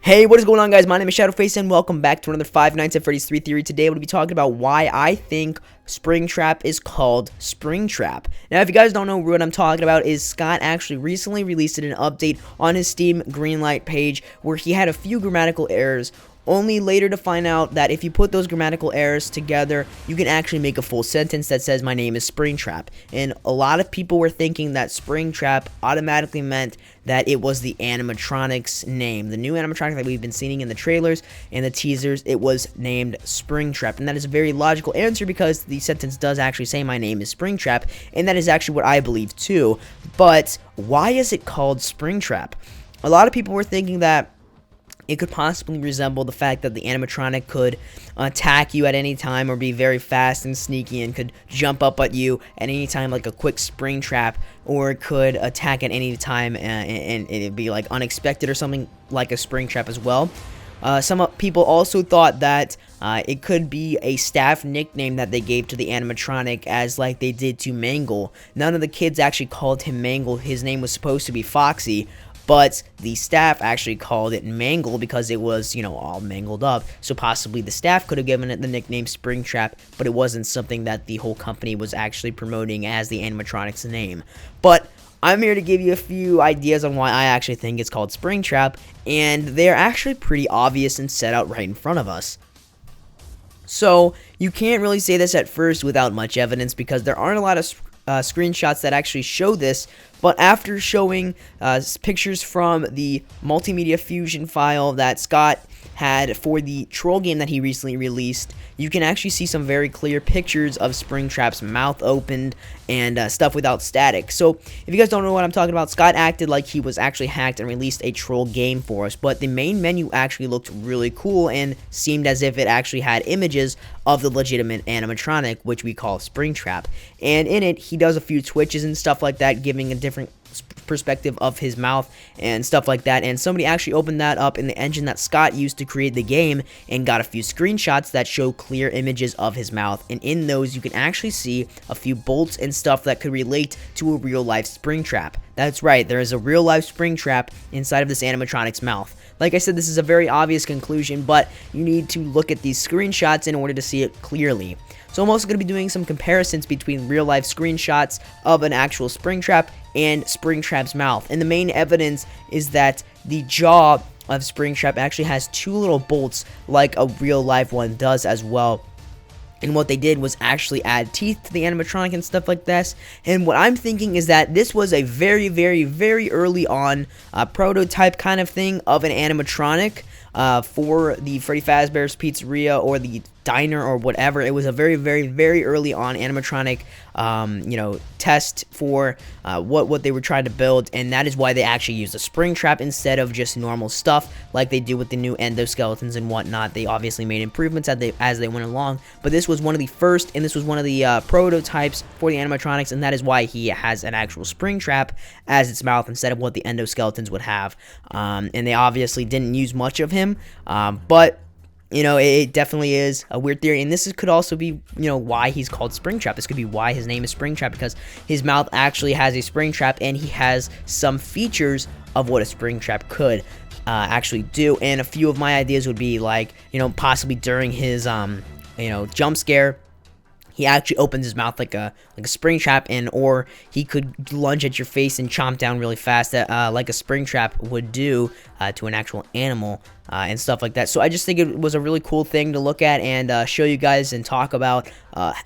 Hey, what is going on, guys? My name is Shadowface, and welcome back to another Five Nights at Freddy's 3 theory. Today, we'll be talking about why I think Springtrap is called Springtrap. Now, if you guys don't know what I'm talking about, is Scott actually recently released an update on his Steam Greenlight page where he had a few grammatical errors, only later to find out that if you put those grammatical errors together, you can actually make a full sentence that says, "My name is Springtrap." And a lot of people were thinking that Springtrap automatically meant that it was the animatronic's name. The new animatronic that we've been seeing in the trailers and the teasers, it was named Springtrap. And that is a very logical answer because the sentence does actually say, "My name is Springtrap," and that is actually what I believe too. But why is it called Springtrap? A lot of people were thinking that it could possibly resemble the fact that the animatronic could attack you at any time or be very fast and sneaky and could jump up at you at any time like a quick spring trap, or it could attack at any time and it'd be like unexpected or something like a spring trap as well. Some people also thought that it could be a staff nickname that they gave to the animatronic, as like they did to Mangle. None of the kids actually called him Mangle. His name was supposed to be Foxy, but the staff actually called it Mangle because it was, all mangled up. So possibly the staff could have given it the nickname Springtrap, but it wasn't something that the whole company was actually promoting as the animatronic's name. But I'm here to give you a few ideas on why I actually think it's called Springtrap, and they're actually pretty obvious and set out right in front of us. So you can't really say this at first without much evidence because there aren't a lot of screenshots that actually show this, but after showing pictures from the multimedia fusion file that Scott had for the troll game that he recently released, you can actually see some very clear pictures of Springtrap's mouth opened and stuff without static. So if you guys don't know what I'm talking about, Scott acted like he was actually hacked and released a troll game for us, but the main menu actually looked really cool and seemed as if it actually had images of the legitimate animatronic, which we call Springtrap. And in it, he does a few twitches and stuff like that, giving a different perspective of his mouth and stuff like that. And somebody actually opened that up in the engine that Scott used to create the game and got a few screenshots that show clear images of his mouth, and in those you can actually see a few bolts and stuff that could relate to a real life Springtrap. That's right, there is a real life Springtrap inside of this animatronic's mouth. Like I said, this is a very obvious conclusion, but you need to look at these screenshots in order to see it clearly. So I'm also going to be doing some comparisons between real-life screenshots of an actual Springtrap and Springtrap's mouth. And the main evidence is that the jaw of Springtrap actually has two little bolts like a real-life one does as well. And what they did was actually add teeth to the animatronic and stuff like this. And what I'm thinking is that this was a very, very, very early on prototype kind of thing of an animatronic for the Freddy Fazbear's Pizzeria or the diner or whatever. It was a very, very, very early on animatronic, test for what they were trying to build, and that is why they actually used a Springtrap instead of just normal stuff like they do with the new endoskeletons and whatnot. They obviously made improvements as they went along, but this was one of the first, and this was one of the prototypes for the animatronics, and that is why he has an actual Springtrap as its mouth instead of what the endoskeletons would have. And they obviously didn't use much of him, but it definitely is a weird theory, and this could also be, why he's called Springtrap. This could be why his name is Springtrap, because his mouth actually has a Springtrap, and he has some features of what a Springtrap could actually do. And a few of my ideas would be like, possibly during his, jump scare, he actually opens his mouth like a Springtrap, or he could lunge at your face and chomp down really fast, like a Springtrap would do to an actual animal and stuff like that. So I just think it was a really cool thing to look at and show you guys and talk about,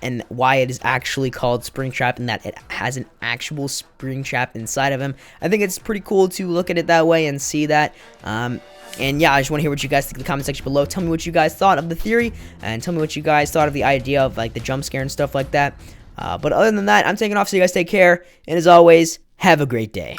and why it is actually called Springtrap and that it has an actual Springtrap inside of him. I think it's pretty cool to look at it that way and see that. And yeah, I just want to hear what you guys think in the comment section below. Tell me what you guys thought of the theory, and tell me what you guys thought of the idea of like the jump scare and stuff like that. But other than that, I'm taking off, so you guys take care, and as always, have a great day.